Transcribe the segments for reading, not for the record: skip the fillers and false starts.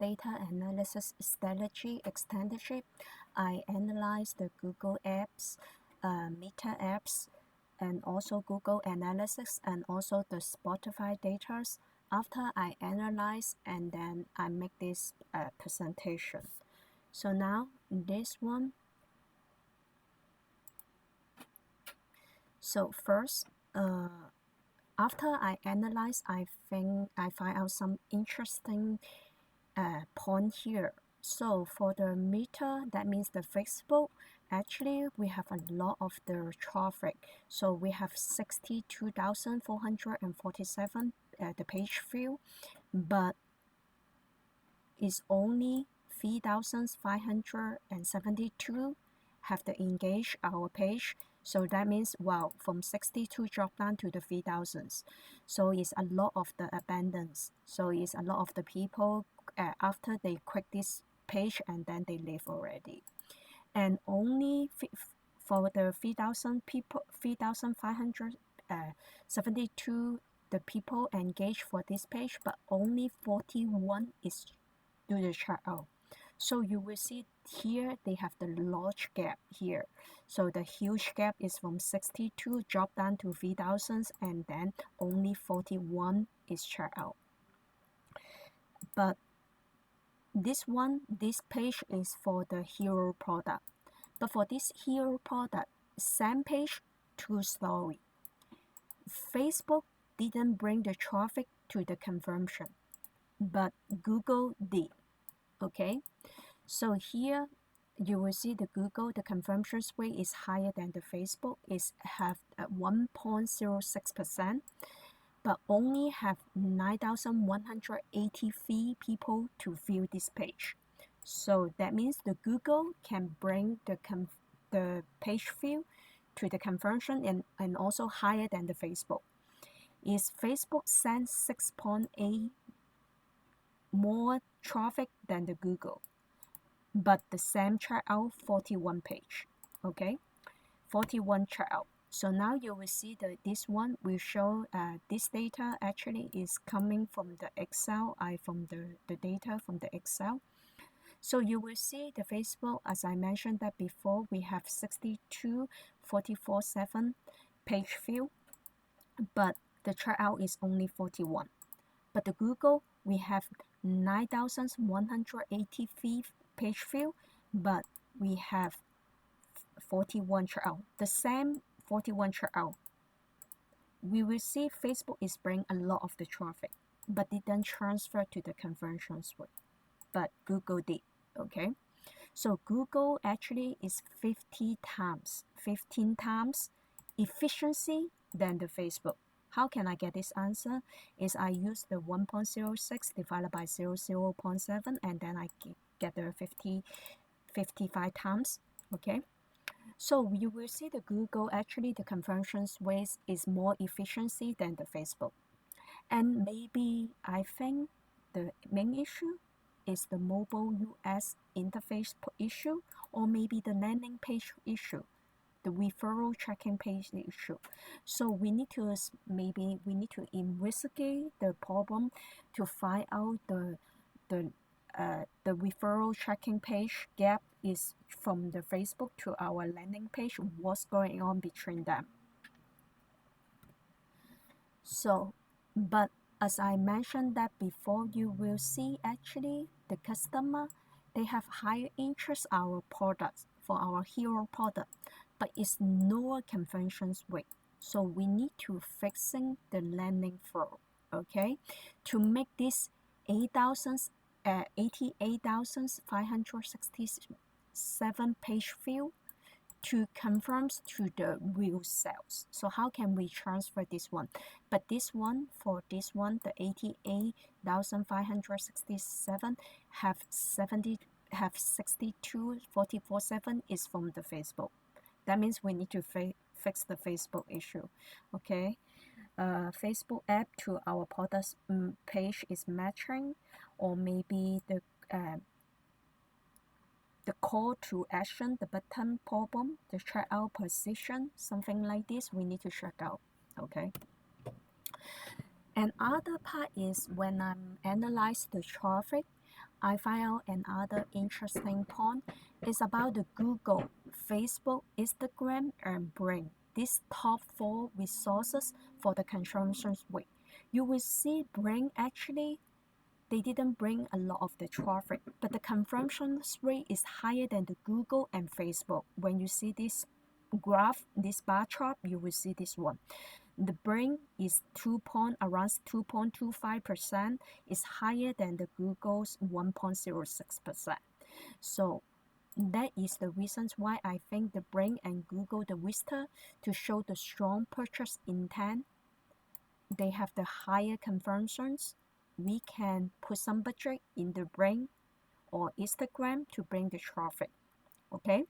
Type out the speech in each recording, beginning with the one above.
data analysis strategy extended, I analyze the Google apps, Meta apps, and also Google Analytics, and also the Spotify data. After I analyze, and then I make this presentation. So now this one. So first, after I analyze, I think I find out some interesting point here. So for the Meta, that means the Facebook, actually we have a lot of the traffic. So we have 62,447 the page view, but it's only 3,572 have to engage our page. So that means, wow, from 62 drop down to the 3,000s. So it's a lot of the abandons. So it's a lot of the people after they click this page and then they leave already. And only for the 3,000 people, 3,572 the people engage for this page, but only 41 is do the checkout. So you will see here they have the large gap here. So the huge gap is from 62 drop down to 3,000, and then only 41 is checkout. But this page is for the hero product. But for this hero product, same page, two story. Facebook didn't bring the traffic to the conversion, but Google did. Okay, so here you will see the Google, the conversion rate is higher than the Facebook, is have 1.06%, but only have 9,183 people to view this page. So that means the Google can bring the page view to the conversion and also higher than the Facebook. Is Facebook sends 6.8 more traffic than the Google, but the same checkout 41 page. Okay, 41 checkout. So now you will see that this one will show this data actually is coming from the Excel, from the data from the Excel. So you will see the Facebook, as I mentioned that before, we have 62,447 page view, but the checkout is only 41. But the Google, we have 9,183 page view, but we have 41 checkout. The same 41 checkout. We will see Facebook is bringing a lot of the traffic, but didn't transfer to the conversion rate. But Google did. Okay, so Google actually is 15 times efficiency than the Facebook. How can I get this answer? Is I use the 1.06 divided by 0.7, and then I get the 55 times. Okay, so you will see the Google actually the conversion rate is more efficiency than the Facebook. And maybe I think the main issue is the mobile US interface issue, or maybe the landing page issue, the referral tracking page issue. So we need to investigate the problem to find out the referral tracking page gap is from the Facebook to our landing page. What's going on between them? So, but as I mentioned that before, you will see actually the customer, they have higher interest our products for our hero product, but it's lower conversion rate. So we need to fixing the landing flow, okay, to make this 88,567 page view to confirm to the real sales. So how can we transfer this one? But this one, for this one, the 88,567 have 62,447 is from the Facebook. That means we need to fix the Facebook issue. Okay, Facebook app to our product page is matching, or maybe the call to action, the button problem, the checkout position, something like this, we need to check out. Okay. And other part is when I'm analyze the traffic, I find out another interesting point is about the Google, Facebook, Instagram, and Bing. These top 4 resources for the consumption rate. You will see Bing actually they didn't bring a lot of the traffic, but the conversion rate is higher than the Google and Facebook. When you see this graph, this bar chart, you will see this one. The Bing is around 2.25%, is higher than the Google's 1.06%. So that is the reasons why I think the Bing and Google the visitor to show the strong purchase intent. They have the higher conversions. We can put some budget in the Bing or Instagram to bring the traffic. Okay.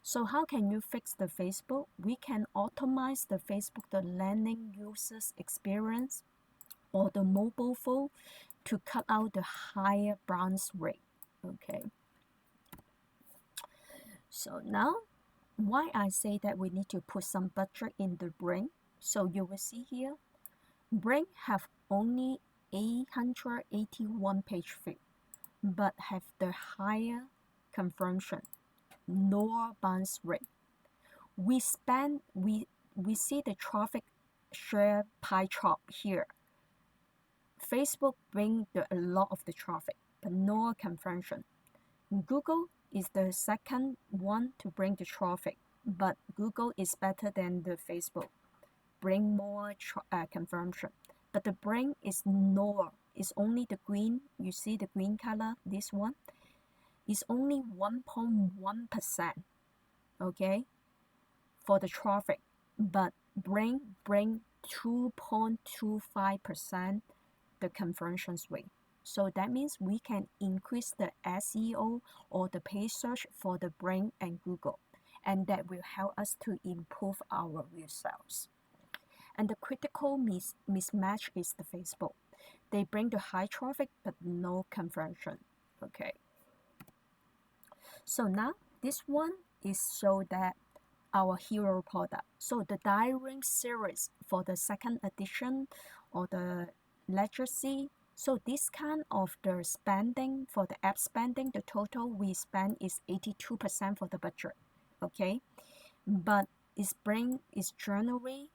So how can you fix the Facebook? We can optimize the Facebook, the landing users experience or the mobile phone to cut out the higher bounce rate. Okay. So now, why I say that we need to put some budget in the Bing? So you will see here, Bing have only 881 page view, but have the higher conversion, lower bounce rate. We see the traffic share pie chart here. Facebook bring a lot of the traffic, but no conversion. Google is the second one to bring the traffic, but Google is better than the Facebook, bring more conversion. But the Bing is lower. It's only the green. You see the green color. This one is only 1.1%. Okay, for the traffic, but bring 2.25% the conversion rate. So that means we can increase the SEO or the page search for the Bing and Google, and that will help us to improve our results. And the critical mismatch is the Facebook. They bring the high traffic but no conversion. Okay. So now this one is so that our hero product. So the diary series for the second edition or the legacy. So this kind of the spending for the app spending, the total we spend is 82% for the budget. Okay, but it's generally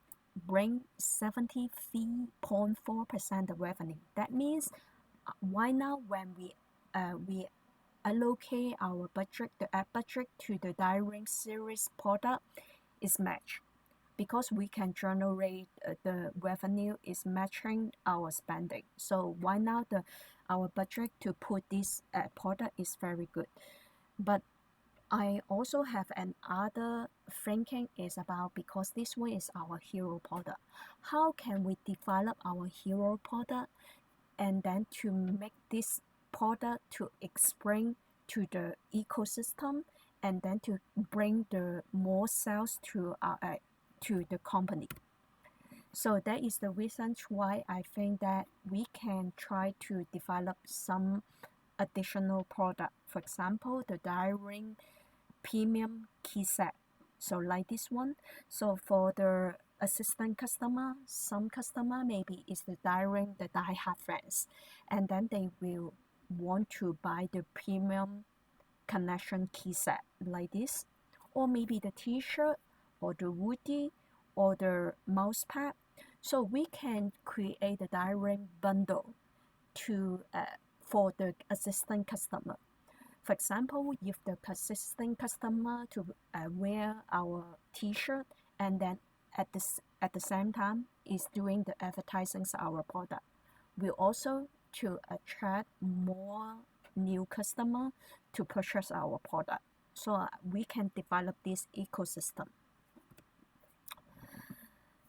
bring 73.4% of revenue. That means why now when we allocate our budget, the app budget to the diary series product is matched because we can generate the revenue is matching our spending. So why now our budget to put this product is very good. But I also have another thinking is about because this one is our hero product. How can we develop our hero product and then to make this product to explain to the ecosystem and then to bring the more sales to the company. So that is the reason why I think that we can try to develop some additional product. For example, the diary premium key set. So like this one. So for the assistant customer, some customer maybe is the diary the die-hard fans, and then they will want to buy the premium connection key set like this, or maybe the t-shirt or the hoodie or the mouse pad. So we can create the diary bundle to for the assistant customer. For example, if the persistent customer to wear our t-shirt and then at the same time is doing the advertising of our product, we also to attract more new customer to purchase our product. So we can develop this ecosystem.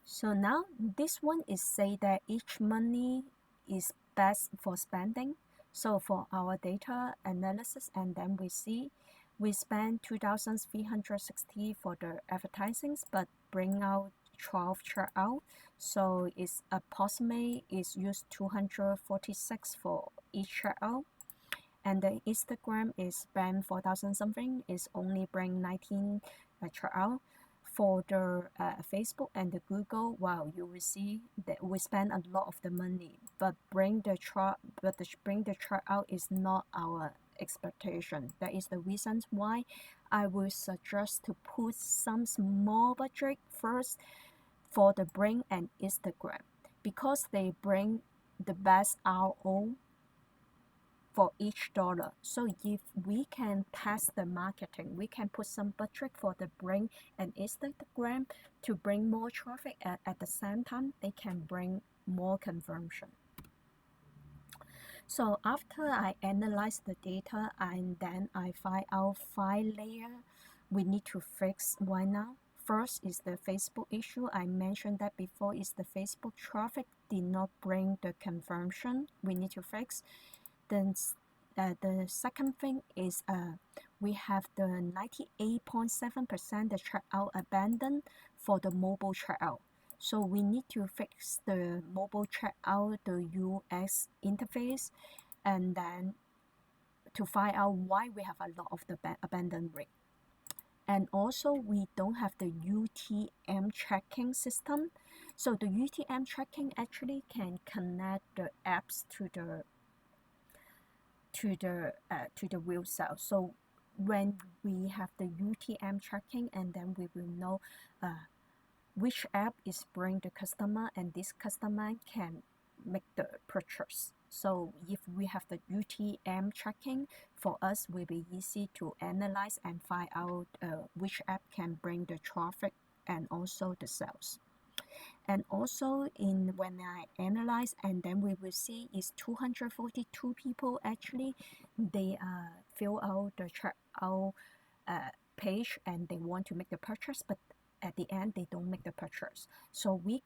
So now this one is say that each money is best for spending. So for our data analysis, and then we see we spend 2,360 for the advertisings, but bring out 12 checkout. So it's approximately is used 246 for each checkout. And the Instagram is spend 4,000 something, is only bring 19 checkout. For the Facebook and the Google, wow, you will see that we spend a lot of the money, but bring the chart out is not our expectation. That is the reasons why I will suggest to put some small budget first for the Bring and Instagram, because they bring the best RO for each dollar. So if we can test the marketing, we can put some budget for the Bring and Instagram to bring more traffic. At the same time, they can bring more conversion. So after I analyze the data and then I find out 5 layers we need to fix right now. First is the Facebook issue. I mentioned that before, is the Facebook traffic did not bring the conversion we need to fix. Then the second thing is we have the 98.7% the checkout abandoned for the mobile checkout. So we need to fix the mobile checkout, the UX interface, and then to find out why we have a lot of the abandon rate. And also we don't have the UTM tracking system. So the UTM tracking actually can connect the apps to the real sale. So when we have the UTM tracking, and then we will know which app is bring the customer, and this customer can make the purchase. So if we have the UTM tracking, for us will be easy to analyze and find out which app can bring the traffic and also the sales. And also when I analyze, and then we will see is 242 people actually they fill out the checkout page and they want to make the purchase, but at the end they don't make the purchase. So we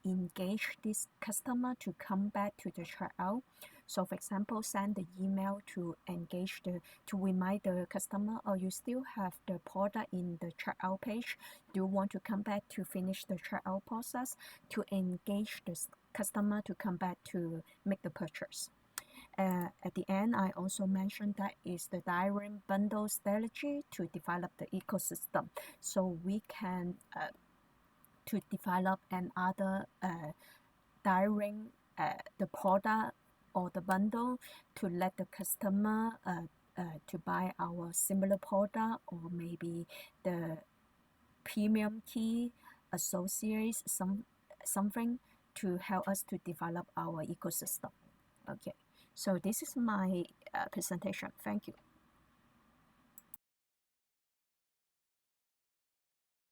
engage this customer to come back to the checkout. So for example, send the email to remind the customer, or you still have the product in the checkout page, do you want to come back to finish the checkout process, to engage the customer to come back to make the purchase. At the end, I also mentioned that is the direct bundle strategy to develop the ecosystem. So we can to develop another direct the product or the bundle to let the customer to buy our similar product, or maybe the premium key associates something to help us to develop our ecosystem. Okay, so this is my presentation. Thank you.